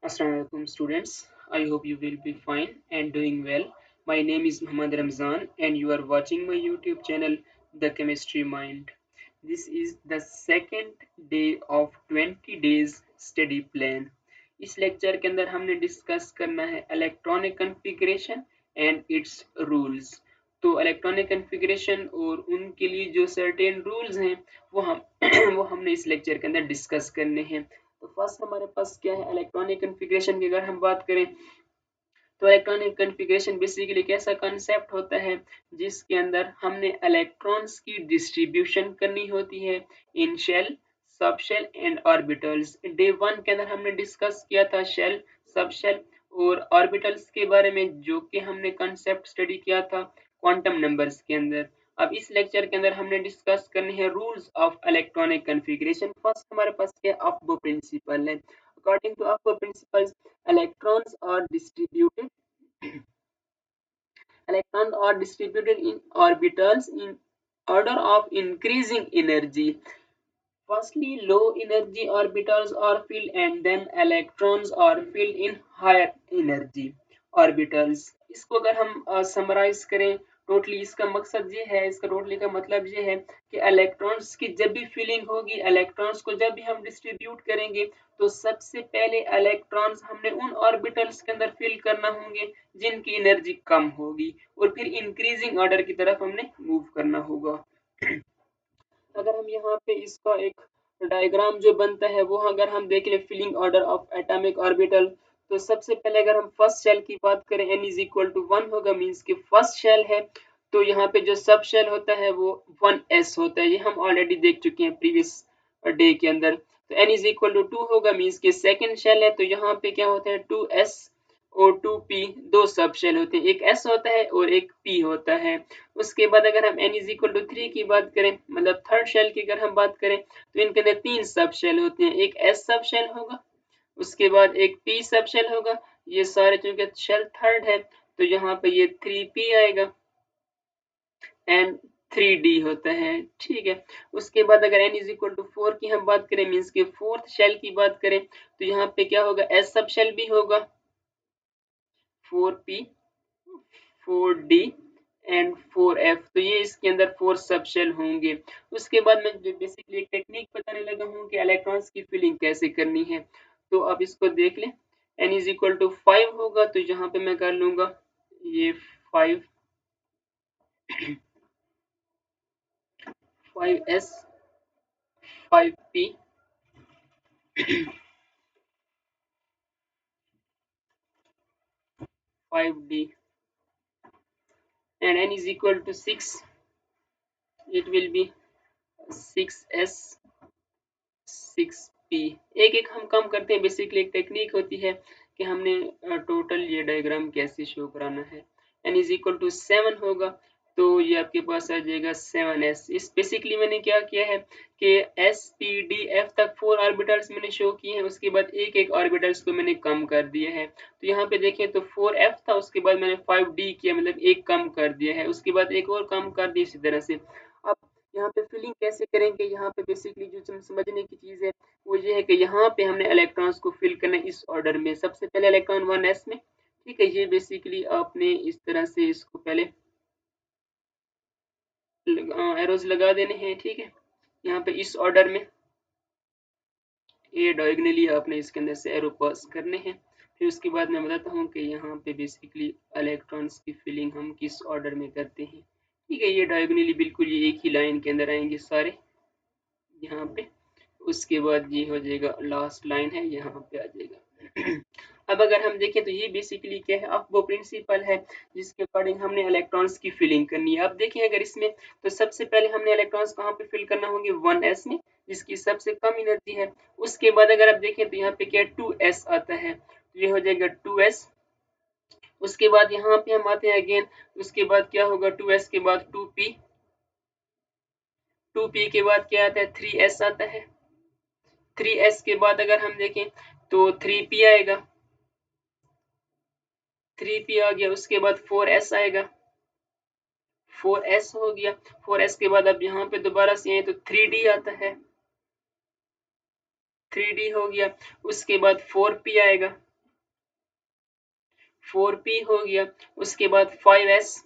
Assalamualaikum students. I hope you will be fine and doing well. My name is Muhammad Ramzan and you are watching my YouTube channel The Chemistry Mind. This is the second day of 20 days study plan. इस lecture के अंदर हमने discuss करना है electronic configuration and it's rules. तो electronic configuration और उनके लिए जो सर्टेन रूल्स हैं वो हम वो हमने इस लेक्चर के अंदर डिस्कस करने हैं। तो फर्स्ट हमारे पास क्या है, इलेक्ट्रॉनिक कॉन्फ़िगरेशन की अगर हम बात करें तो इलेक्ट्रॉनिक कॉन्फ़िगरेशन बेसिकली एक ऐसा कॉन्सेप्ट होता है जिसके अंदर हमने इलेक्ट्रॉन्स की डिस्ट्रीब्यूशन करनी होती है इन shell, subshell and orbitals. Day 1 के अंदर हमने डिस्कस किया था शेल, सब शेल और ऑर्बिटल्स के बारे में, जो कि हमने कॉन्सेप्ट स्टडी किया था क्वांटम नंबर्स के अंदर। अब इस लेक्चर के अंदर हमने डिस्कस करने हैं rules of electronic configuration. First हमारे पास क्या अफबो प्रिंसिपल है। According to Aufbau principles, electrons are distributed electrons are distributed in orbitals in order of increasing energy. Firstly, low energy orbitals are filled and then electrons are filled in higher energy orbitals. इसको अगर हम summarise करें totally, इसका मकसद ये है, इसका totally का मतलब ये है कि इलेक्ट्रॉन्स की जब भी फिलिंग होगी, इलेक्ट्रॉन्स को जब भी हम डिस्ट्रीब्यूट करेंगे तो सबसे पहले इलेक्ट्रॉन्स हमने उन ऑर्बिटल्स के अंदर फिल करना होंगे जिनकी एनर्जी कम होगी और फिर इंक्रीजिंग ऑर्डर की तरफ हमने मूव करना होगा। अगर हम यहाँ पे इसका एक डायग्राम जो बनता है वो अगर हम देख ले, filling order of atomic orbital, तो सबसे पहले अगर हम फर्स्ट शेल की बात करें n इज इक्वल टू 1 होगा, मींस कि फर्स्ट शेल है। तो यहाँ पे जो सब शेल होता है वो 1s होता है, ये हम ऑलरेडी देख चुके हैं प्रीवियस डे के अंदर। तो n इज इक्वल टू 2 होगा, मींस कि सेकंड शेल है, तो यहाँ पे क्या होता है 2s और 2p, दो सब शेल होते हैं, एक s होता है और एक p होता है। उसके बाद अगर हम n इज इक्वल टू 3 की बात करें, मतलब थर्ड शेल की अगर हम बात करें, तो इनके अंदर तीन सब शेल होते हैं, एक s सब शेल होगा, उसके बाद एक p सब शेल होगा, ये सारे चूंकि शेल थर्ड है तो यहाँ पे ये 3p आएगा एंड 3d होता है, ठीक है। उसके बाद अगर n इज इक्वल टू 4 की हम बात करें, मीन्स के फोर्थ शेल की बात करें, तो यहाँ पे क्या होगा, s सब शेल भी होगा, 4p 4d एंड 4f, तो ये इसके अंदर 4 सब शेल होंगे। उसके बाद मैं बेसिकली एक टेक्निक बताने लगा हूँ कि इलेक्ट्रॉन्स की फिलिंग कैसे करनी है। तो आप इसको देख लें, n इज इक्वल टू 5 होगा, तो यहाँ पे मैं कर लूंगा ये 5 5s 5p 5d and n is equal to 6, it will be 6s 6p। एक एक हम कम करते हैं, बेसिकली एक टेक्निक होती है कि हमने टोटल ये डायग्राम कैसे शो कराना है। n इज इक्वल टू 7 होगा, तो ये आपके पास आ जाएगा 7s। इस बेसिकली मैंने क्या किया है कि s p d f तक 4 ऑर्बिटल्स मैंने शो किए हैं, उसके बाद एक एक ऑर्बिटल्स को मैंने कम कर दिया है। तो यहाँ पे देखें तो 4f था, उसके बाद मैंने 5d किया, मतलब एक कम कर दिया है, उसके बाद एक और कम कर दी, इसी तरह से। अब यहाँ पे फिलिंग कैसे करेंगे, यहाँ पे बेसिकली जो समझने की चीज है वो ये है कि यहाँ पे हमने इलेक्ट्रॉन्स को फिल करना है इस ऑर्डर में। सबसे पहले इलेक्ट्रॉन 1s में, ठीक है, ये बेसिकली आपने इस तरह से इसको पहले एरोज लगा देने हैं, ठीक है, यहाँ पे इस ऑर्डर में ये डायगोनली आपने इसके अंदर से एरो पास करने हैं। फिर उसके बाद मैं बताता हूँ कि यहाँ पे बेसिकली इलेक्ट्रॉन्स की फिलिंग हम किस ऑर्डर में करते हैं, ठीक है। ये डायगोनली बिल्कुल ये एक ही लाइन के अंदर आएंगे सारे यहाँ पे, उसके बाद ये हो जाएगा लास्ट लाइन है, यहाँ पे आ जाएगा। अब अगर हम देखें तो ये बेसिकली क्या है, अब वो प्रिंसिपल है जिसके अकॉर्डिंग हमने इलेक्ट्रॉन्स की फिलिंग करनी है। अब देखें अगर इसमें, तो सबसे पहले हमने इलेक्ट्रॉन्स कहाँ पे फिल करना होंगे, 1s में, जिसकी सबसे कम एनर्जी है। उसके बाद अगर आप देखें तो यहाँ पे क्या 2s आता है, तो ये हो जाएगा 2s। उसके बाद यहाँ पे हम आते हैं अगेन, उसके बाद क्या होगा, 2s के बाद 2p, 2p के बाद क्या आता है, 3s आता है, 3s के बाद अगर हम देखें तो 3p आएगा, 3p आ गया, उसके बाद 4s आएगा, 4s हो गया, 4s के बाद अब यहाँ पे दोबारा से आए तो 3d आता है, 3d हो गया, उसके बाद 4p आएगा, 4p हो गया, उसके बाद 5s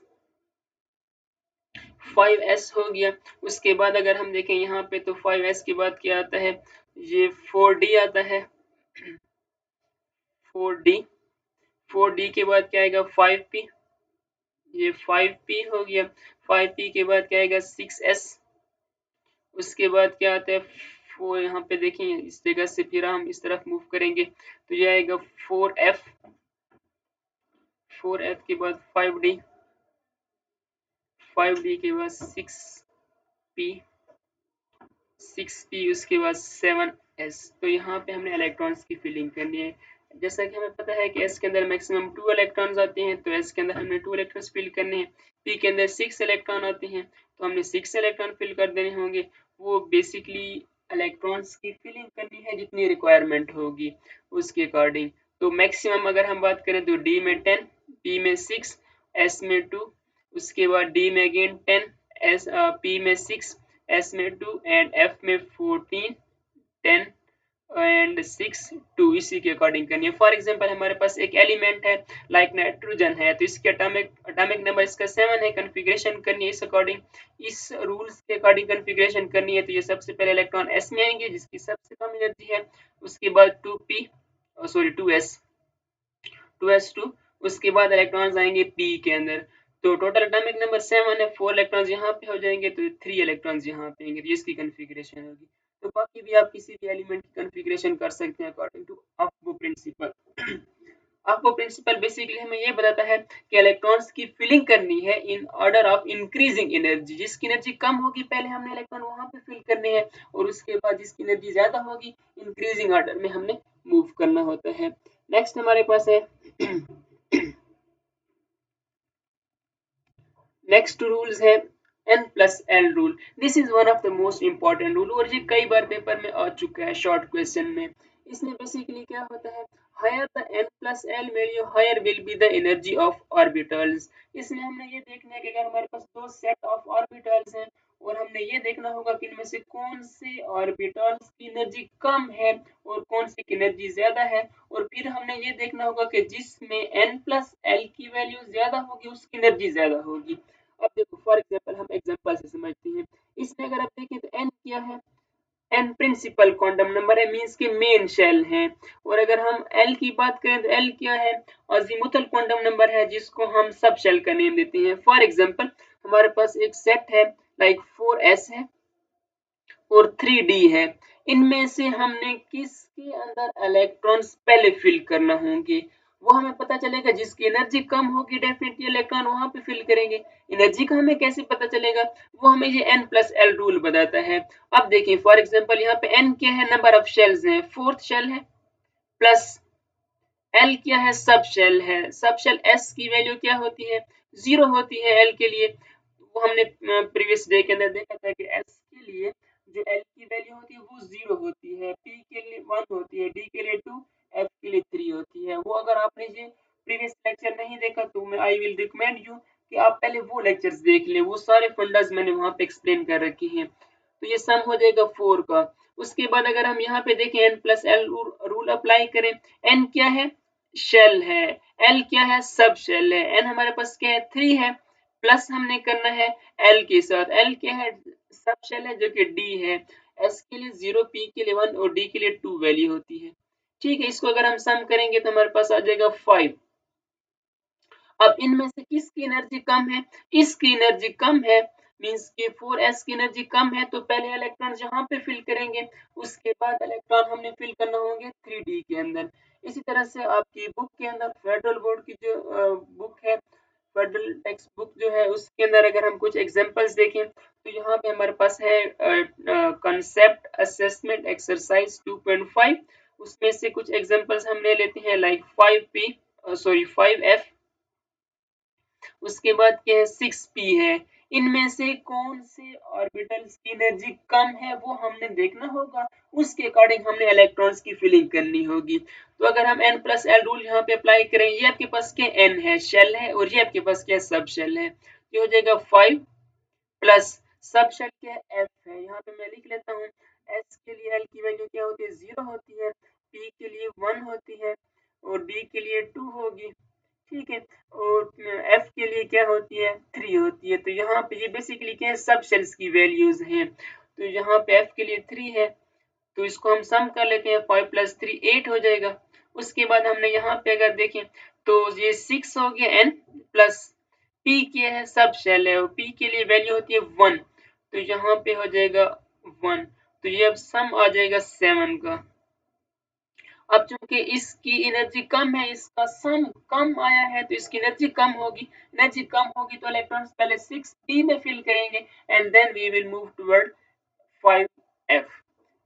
हो गया। उसके बाद अगर हम देखें यहाँ पे तो 5s के बाद क्या आता है, ये 4d आता है, 4d 4d के बाद क्या आएगा 5p, ये 5p हो गया। 5p के बाद क्या आएगा 6s, उसके बाद क्या आता है वो यहाँ पे देखें इस जगह से फिर हम इस तरफ मूव करेंगे तो ये आएगा 4f, 4f के बाद 5d, 5d के बाद 6p, 6p उसके बाद 7s। तो यहाँ पे हमने इलेक्ट्रॉन्स की फिलिंग करनी है। जैसा कि हमें पता है कि s के अंदर मैक्सिमम 2 इलेक्ट्रॉन्स आते हैं, तो s के अंदर हमने 2 इलेक्ट्रॉन्स फिल करने हैं। p के अंदर 6 इलेक्ट्रॉन आते हैं, तो हमने 6 इलेक्ट्रॉन फिल कर देने होंगे। वो बेसिकली इलेक्ट्रॉन्स की फिलिंग करनी है जितनी रिक्वायरमेंट होगी उसके अकॉर्डिंग। तो मैक्सिमम अगर हम बात करें तो d में 10, p में 6, s में 2, उसके बाद d में अगेन 10, p में 6, s में 2 एंड f में 14, 10 एंड 6, 2 इसी के अकॉर्डिंग करनी है। फॉर एग्जांपल हमारे पास एक एलिमेंट है लाइक नाइट्रोजन है, तो इसके एटॉमिक नंबर इसका 7 है, कॉन्फ़िगरेशन करनी है इस अकॉर्डिंग, इस रूल्स के अकॉर्डिंग कॉन्फ़िगरेशन करनी है। तो ये सबसे पहले इलेक्ट्रॉन s में आएंगे जिसकी सबसे कम एनर्जी है, उसके बाद 2s2, उसके बाद इलेक्ट्रॉन्स आएंगे p के अंदर। तो टोटल एटॉमिक नंबर 7 है, 4 इलेक्ट्रॉन्स यहाँ पे हो जाएंगे तो 3 इलेक्ट्रॉन्स यहाँ पे आएंगे, तो इसकी कॉन्फ़िगरेशन होगी। तो बाकी भी आप किसी भी एलिमेंट की कॉन्फ़िगरेशन कर सकते हैं according to Aufbau principle. Aufbau principle basically हमें ये बताता है कि इलेक्ट्रॉन्स की फिलिंग करनी है in order of increasing energy. जिसकी एनर्जी कम होगी पहले हमने इलेक्ट्रॉन वहां पे फिल करने हैं, और उसके बाद जिसकी एनर्जी ज्यादा होगी इंक्रीजिंग ऑर्डर में हमने मूव करना होता है। नेक्स्ट हमारे पास है नेक्स्ट रूल्स है N+L rule. This is one of the most important rule, और ये कई बार पेपर में आ चुका है शॉर्ट क्वेश्चन में। इसमें बेसिकली क्या होता है, higher the N+L value higher will be the energy of orbitals. इसमें हमने ये देखना है कि अगर हमारे पास दो सेट ऑफ ऑर्बिटल्स हैं और हमने ये देखना होगा कि इनमें से कौन से ऑर्बिटल्स की एनर्जी कम है और कौन सी की एनर्जी ज्यादा है, और फिर हमने ये देखना होगा कि जिसमें N+L की वैल्यू ज्यादा होगी उसकी एनर्जी ज्यादा होगी। अब देखो फॉर एग्जांपल हम एग्जांपल से समझते हैं। इसमें अगर आप देखें तो n क्या है, n प्रिंसिपल क्वांटम नंबर है, मींस के मेन शेल है। और अगर हम l की बात करें तो l क्या है, अजीमुथल क्वांटम नंबर है जिसको हम सब शेल का नेम देते हैं। फॉर एग्जांपल हमारे पास एक सेट है लाइक 4s है और 3d है, इनमें से हमने किसके अंदर इलेक्ट्रॉन्स पहले फिल करना होंगे वो हमें पता चलेगा। जिसकी एनर्जी कम होगी डेफिनेटली इलेक्ट्रॉन वहां पे फिल करेंगे। एनर्जी का हमें कैसे पता चलेगा, वो हमें ये N+L रूल बताता है। अब देखिए फॉर एग्जांपल यहाँ पे n क्या है, नंबर ऑफ शेल्स हैं, फोर्थ शेल है, प्लस L क्या है, सब शेल है। सब शेल S की वैल्यू क्या होती है, 0 होती है L के लिए। वो हमने प्रीवियस डे के अंदर देखा था कि S के लिए जो L की वैल्यू होती है वो 0 होती है, P के लिए 1 होती है, D के लिए 2, F के लिए 3 होती है। वो अगर आपने ये प्रीवियस लेक्चर नहीं देखा तो मैं आई विल रिकमेंड यू कि आप पहले वो लेक्चर्स देख लें, वो सारे फंडास मैंने वहां पे एक्सप्लेन कर रखे हैं। तो ये सम हो जाएगा 4 का। उसके बाद अगर हम यहाँ पे देखें N+L रूल अप्लाई करें, N क्या है, शेल है, L क्या है, सब शेल है, N हमारे पास क्या है 3 है, प्लस हमने करना है L के साथ, L क्या है, सब शेल है जो कि D है, S के लिए 0, P के लिए 1 और D के लिए 2 वैल्यू होती है। ठीक है, इसको अगर हम सम करेंगे तो हमारे पास आ जाएगा 5। अब इनमें से किसकी एनर्जी कम है, इसकी एनर्जी कम है, मींस के 4s की एनर्जी कम है, तो पहले इलेक्ट्रॉन यहाँ पे फिल करेंगे, उसके बाद इलेक्ट्रॉन हमने फिल करना होंगे 3d के अंदर। इसी तरह से आपकी बुक के अंदर फेडरल बोर्ड की जो बुक है, फेडरल टेक्स्ट बुक जो है उसके अंदर अगर हम कुछ एग्जांपल्स देखें तो यहाँ पे हमारे पास है कंसेप्ट असेसमेंट एक्सरसाइज 2.5। उसमें से कुछ एग्जांपल्स हम ले लेते हैं लाइक 5f, उसके बाद क्या है 6p है। इनमें से कौन से ऑर्बिटल्स की एनर्जी कम है वो हमने देखना होगा, उसके अकॉर्डिंग हमने इलेक्ट्रॉन्स की फिलिंग करनी होगी। तो अगर हम N+L रूल यहाँ पे अप्लाई करें, ये आपके पास क्या n है, शेल है, और ये आपके पास क्या सब शेल है, ये हो जाएगा 5 प्लस सब शेल क्या है f है, यहाँ पे मैं लिख लेता हूँ। s के लिए l की वैल्यू क्या होती है, 0 होती है, p के लिए 1 होती है और d के लिए 2 होगी। ठीक है। और एफ के लिए क्या होती है, 3 होती है। तो यहाँ पे ये बेसिकली क्या है, सब शेल्स की वैल्यूज हैं। तो यहाँ पे एफ के लिए 3 है, तो इसको हम सम कर लेते हैं, 5 प्लस 3 8 हो जाएगा। उसके बाद हमने यहाँ पे अगर देखें तो ये 6 हो गया, एन प्लस पी के है, सब शेल है, पी के लिए वैल्यू होती है 1, तो यहाँ पे हो जाएगा 1। तो ये अब सम आ जाएगा 7 का। अब चूंकि इसकी एनर्जी कम है, इसका सम कम आया है, तो इसकी एनर्जी कम होगी। एनर्जी कम होगी तो इलेक्ट्रॉन्स पहले 6d में फिल करेंगे and then we will move toward 5f।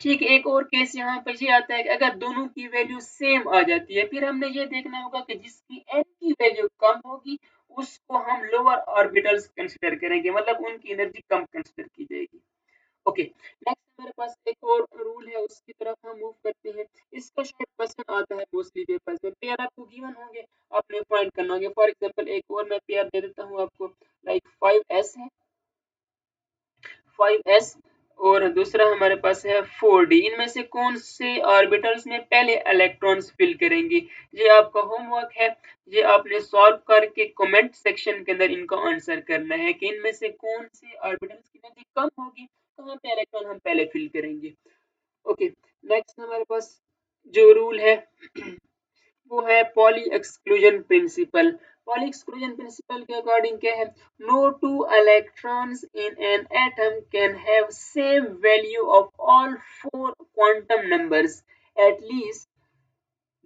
ठीक है। एक और केस यहाँ पे ये आता है कि अगर दोनों की वैल्यू सेम आ जाती है, फिर हमने ये देखना होगा कि जिसकी n की वैल्यू कम होगी उसको हम लोअर ऑर्बिटल्स कंसीडर करेंगे, मतलब उनकी एनर्जी कम कंसीडर की जाएगी। ओके, नेक्स्ट हमारे पास एक और रूल है, उसकी तरफ हम मूव करते हैं। इसका शायद क्वेश्चन आता है मोस्टली पेपर्स में। पेयर आपको गिवन होंगे, आपने फाइंड करना होगा। फॉर एग्जांपल एक और मैं पेयर दे देता हूँ आपको, लाइक 5s है, 5s और दूसरा हमारे पास है 4d। इनमें से कौन से ऑर्बिटल्स में पहले इलेक्ट्रॉन्स फिल करेंगे, ये आपका होमवर्क है। ये आपने सॉल्व करके कमेंट सेक्शन के अंदर इनका आंसर करना है कि इनमें से कौन से ऑर्बिटल्स की एनर्जी कम होगी, कहाँ पे इलेक्ट्रॉन हम पहले फिल करेंगे। ओके, नेक्स्ट हमारे पास जो रूल है वो है Pauli exclusion principle. Pauli exclusion principle के अकॉर्डिंग क्या है, no two electrons in an atom can have same value of all 4 quantum numbers, at least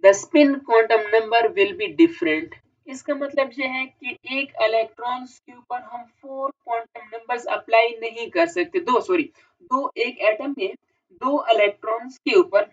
the spin quantum number will be different. इसका मतलब यह है कि एक इलेक्ट्रॉन्स के ऊपर हम 4 क्वांटम नंबर्स अप्लाई नहीं कर सकते। दो एक एटम में 2 इलेक्ट्रॉन्स के ऊपर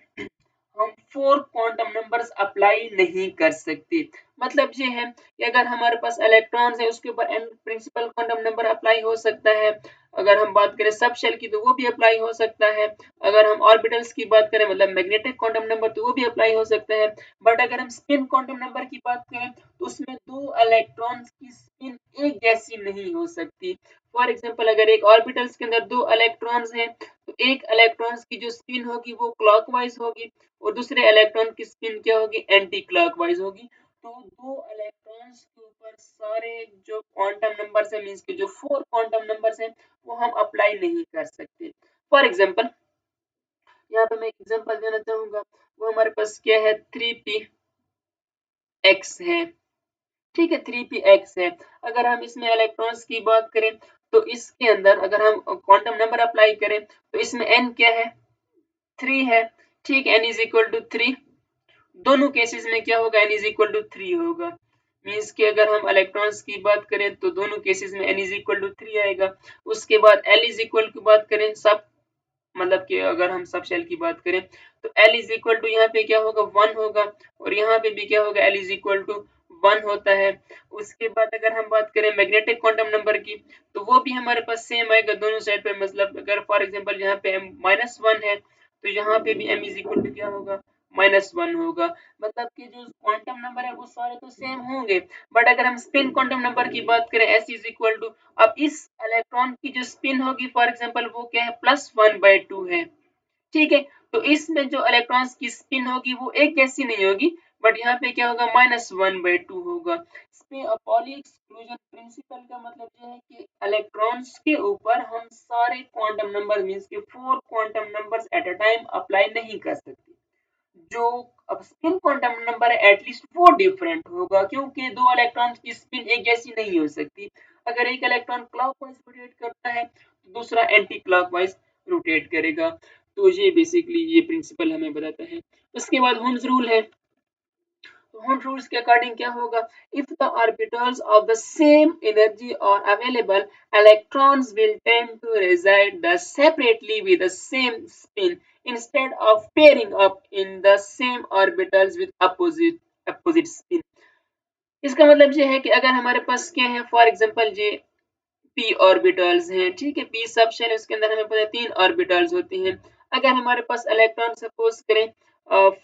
हम 4 क्वांटम नंबर्स अप्लाई नहीं कर सकते। मतलब ये है कि अगर हमारे पास इलेक्ट्रॉन्स है उसके ऊपर n principal quantum number apply हो सकता है। अगर हम बात करें सब शेल की तो वो भी अप्लाई हो सकता है। अगर हम ऑर्बिटल्स की बात करें मतलब मैग्नेटिक क्वांटम नंबर, तो वो भी अप्लाई हो सकता है। बट अगर हम स्पिन क्वांटम नंबर की बात करें तो उसमें 2 इलेक्ट्रॉन्स की स्पिन एक जैसी नहीं हो सकती। फॉर एग्जांपल अगर एक ऑर्बिटल्स के अंदर 2 इलेक्ट्रॉन्स हैं तो एक इलेक्ट्रॉन्स की जो स्पिन होगी वो क्लॉकवाइज होगी और दूसरे इलेक्ट्रॉन की स्पिन क्या होगी, एंटी क्लॉकवाइज होगी। तो 2 इलेक्ट्रॉन्स के ऊपर सारे जो क्वांटम नंबर्स है, मींस के जो 4 क्वांटम नंबर्स हैं वो हम अप्लाई नहीं कर सकते। फॉर एग्जांपल यहाँ पे मैं एक एग्जांपल देना चाहूंगा, वो हमारे पास क्या है, 3p x है। ठीक है, 3p x है। अगर हम इसमें इलेक्ट्रॉन्स की बात करें तो इसके अंदर अगर हम क्वांटम नंबर अप्लाई करें तो इसमें n क्या है, 3 है। ठीक, n इज इक्वल टू 3। दोनों केसेस में क्या होगा, n इज इक्वल टू 3 होगा। मीन्स कि अगर हम इलेक्ट्रॉन्स की बात करें तो दोनों केसेस में n इज इक्वल टू 3 आएगा। उसके बाद l इज इक्वल की बात करें, सब मतलब कि अगर हम सब शेल की बात करें तो l इज इक्वल टू यहाँ पे क्या होगा, 1 होगा और यहाँ पे भी क्या होगा, l इज इक्वल टू 1 होता है। उसके बाद अगर हम बात करें मैग्नेटिक क्वांटम नंबर की तो वो भी हमारे पास सेम आएगा दोनों साइड पे। मतलब अगर फॉर एग्जांपल यहाँ पे m -1 है तो यहाँ पे भी m इज इक्वल टू क्या होगा, -1 होगा। मतलब कि जो क्वांटम नंबर है वो सारे तो सेम होंगे। बट अगर हम स्पिन क्वांटम नंबर की बात करें s इज इक्वल टू, अब इस इलेक्ट्रॉन की जो स्पिन होगी फॉर एग्जांपल वो क्या है, +1/2 है। ठीक है, तो इसमें जो इलेक्ट्रॉन्स की स्पिन होगी वो एक जैसी नहीं होगी, बट यहाँ पे क्या होगा, -1/2 होगा। इसमें पॉली एक्सक्लूजन प्रिंसिपल का मतलब ये है कि इलेक्ट्रॉन्स के ऊपर हम सारे क्वांटम नंबर मींस के 4 quantum numbers at a time apply नहीं कर सकते। जो अब स्पिन क्वांटम नंबर है एटलीस्ट वो डिफरेंट होगा, क्योंकि दो इलेक्ट्रॉन्स की स्पिन एक जैसी नहीं हो सकती। अगर एक इलेक्ट्रॉन क्लॉकवाइज रोटेट करता है तो दूसरा एंटी क्लॉकवाइज रोटेट करेगा। तो ये बेसिकली ये प्रिंसिपल हमें बताता है। उसके बाद हुन्स रूल है। Hund rules के अकॉर्डिंग क्या होगा, if the orbitals of the same energy are available, electrons will tend to reside the separately with the same spin instead of pairing up in the same orbitals with opposite spin। इसका मतलब ये है कि अगर हमारे पास क्या है, फॉर एग्जांपल ये p ऑर्बिटल्स हैं। ठीक है, p सब शेल है, उसके अंदर हमें पता है 3 ऑर्बिटल्स होती हैं। अगर हमारे पास इलेक्ट्रॉन सपोज करें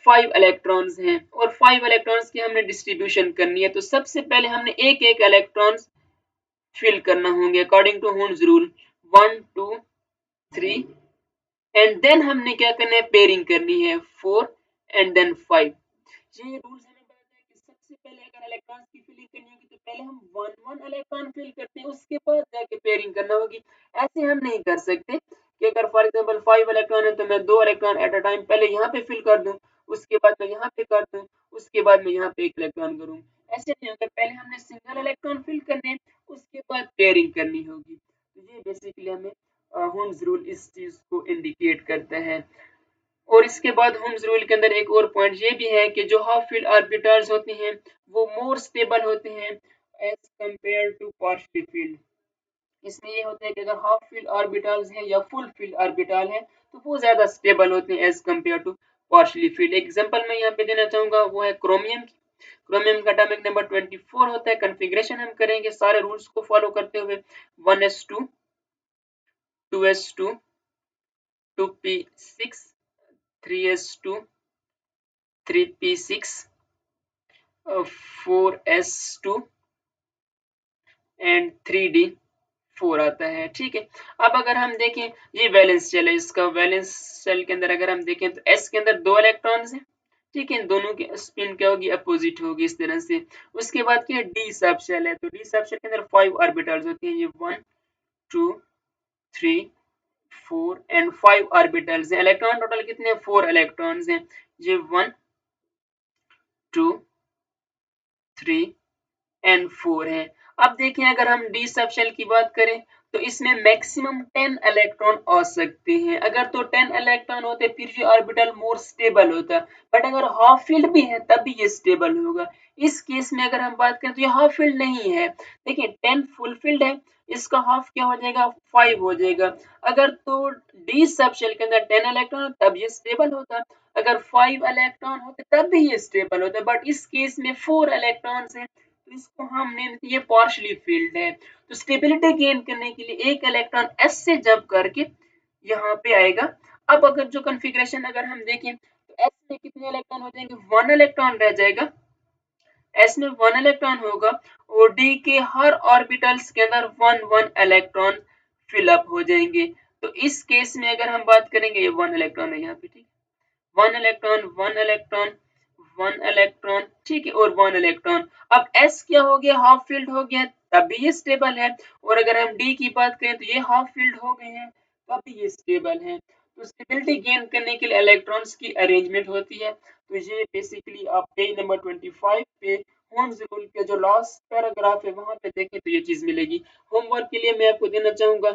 5 इलेक्ट्रॉन्स हैं और 5 इलेक्ट्रॉन्स की हमने डिस्ट्रीब्यूशन करनी है, तो सबसे पहले हमने एक एक इलेक्ट्रॉन्स फिल करना होंगे according to Hund's rule, 1 2 3 and then हमने क्या करना है, पेयरिंग करनी है 4 एंड देन 5। ये रूल्स हमें बताता है कि सबसे पहले अगर इलेक्ट्रॉन्स की फिलिंग पहले हम वन वन इलेक्ट्रॉन फिल करते हैं, उसके बाद जाके पेयरिंग करना होगी। ऐसे हम नहीं कर सकते कि अगर फॉर एग्जांपल 5 इलेक्ट्रॉन है तो मैं 2 इलेक्ट्रॉन एट अ टाइम पहले यहाँ पे फिल कर दूं, उसके बाद मैं यहाँ पे कर दूं, उसके बाद मैं यहाँ पे एक इलेक्ट्रॉन करूं। ऐसे नहीं होगा, पहले हमने सिंगल इलेक्ट्रॉन फिल करने हैं, उसके बाद पेयरिंग करनी होगी। तो ये बेसिकली हमें होम्स रूल इस चीज को इंडिकेट करता है। और इसके बाद होम्स रूल के अंदर एक और पॉइंट ये भी है कि जो हाफ फील्ड ऑर्बिटल्स होते हैं वो मोर स्टेबल होते हैं as compare to partial filled. इसमें ये होता है कि अगर हाफ फील्ड ऑर्बिटल्स हैं या फुल फील्ड ऑर्बिटल है तो वो ज्यादा स्टेबल होते हैं as compare to partially filled. Example मैं यहाँ पे देना चाहूंगा वो है क्रोमियम की। क्रोमियम का एटॉमिक नंबर 24 होता है। कॉन्फ़िगरेशन हम करेंगे सारे रूल्स को फॉलो करते हुए 1s2 2s2 2p6 3s2 3p6 4s2 and 3d4 आता है। ठीक है, अब अगर हम देखें ये वैलेंस शेल है, इसका वैलेंस शेल के अंदर अगर हम देखें तो s के अंदर 2 इलेक्ट्रॉन्स हैं। ठीक है, इन दोनों की स्पिन क्या होगी, अपोजिट होगी इस तरह से। उसके बाद क्या डी सब शेल है, तो डी सब शेल के अंदर 5 ऑर्बिटल्स होती हैं, ये 1 2 3 4 एंड 5 ऑर्बिटल्स हैं। इलेक्ट्रॉन टोटल कितने, 4 इलेक्ट्रॉन्स हैं। ये 1 2 3 एंड 4 है। अब देखें अगर हम डी सब शेल की बात करें तो इसमें मैक्सिमम 10 इलेक्ट्रॉन आ सकते हैं। अगर तो 10 इलेक्ट्रॉन होते फिर ये ऑर्बिटल मोर स्टेबल होता, बट अगर हाफ फील्ड भी है तब भी ये स्टेबल होगा। इस केस में अगर हम बात करें तो ये हाफ फील्ड नहीं है। देखिए 10 फुल फील्ड है, इसका हाफ क्या हो जाएगा, 5 हो जाएगा। अगर तो डी सब शेल के अंदर 10 इलेक्ट्रॉन तब ये स्टेबल होता, अगर 5 इलेक्ट्रॉन होते तब भी ये स्टेबल होता, बट इस केस में 4 इलेक्ट्रॉन्स हैं तो इसको हमने ये पार्शियली फील्ड है। तो स्टेबिलिटी गेन करने के लिए एक इलेक्ट्रॉन s से जंप करके यहाँ पे आएगा। अब अगर जो कॉन्फ़िगरेशन अगर हम देखें तो s में कितने इलेक्ट्रॉन हो जाएंगे, 1 इलेक्ट्रॉन रह जाएगा। s में 1 इलेक्ट्रॉन होगा और d के हर ऑर्बिटल्स के अंदर 1 1 इलेक्ट्रॉन फिल अप हो जाएंगे। तो इस केस में अगर हम बात करेंगे, ये 1 इलेक्ट्रॉन है यहाँ पे, ठीक, 1 इलेक्ट्रॉन 1 इलेक्ट्रॉन 1 इलेक्ट्रॉन, ठीक है, और 1 इलेक्ट्रॉन। अब s क्या हो गया, हाफ फील्ड हो गया तब भी ये स्टेबल है। और अगर हम d की बात करें तो ये हाफ फील्ड हो गए हैं तब भी ये स्टेबल है। तो स्टेबिलिटी गेन करने के लिए इलेक्ट्रॉन्स की अरेंजमेंट होती है। तो ये बेसिकली आप पेज नंबर 25 पे होम्स रूल के जो लास्ट पैराग्राफ है वहां पे देखें तो ये चीज मिलेगी। होमवर्क के लिए मैं आपको देना चाहूंगा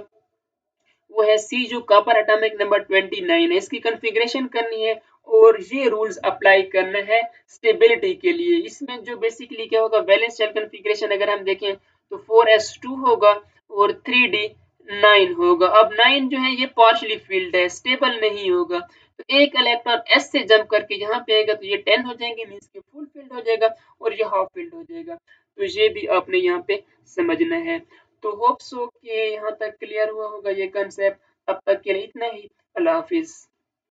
वो है सी, जो कॉपर एटॉमिक नंबर 29 है, इसकी कॉन्फ़िगरेशन करनी है और ये रूल्स अप्लाई करना है स्टेबिलिटी के लिए। इसमें जो बेसिकली क्या होगा, वैलेंस शेल कॉन्फ़िगरेशन अगर हम देखें तो 4s2 होगा और 3d9 होगा। अब 9 जो है ये पार्शियली फील्ड है, स्टेबल नहीं होगा। तो एक इलेक्ट्रॉन s से जंप करके यहाँ पे आएगा तो ये 10 हो जाएंगे, मींस कि फुल फील्ड हो जाएगा और ये हाफ फील्ड हो जाएगा। तो ये भी आपने यहाँ पे समझना है। तो होप सो कि यहाँ तक क्लियर हुआ होगा ये कंसेप्ट। अब तक के लिए इतना ही। अल्लाह हाफिज।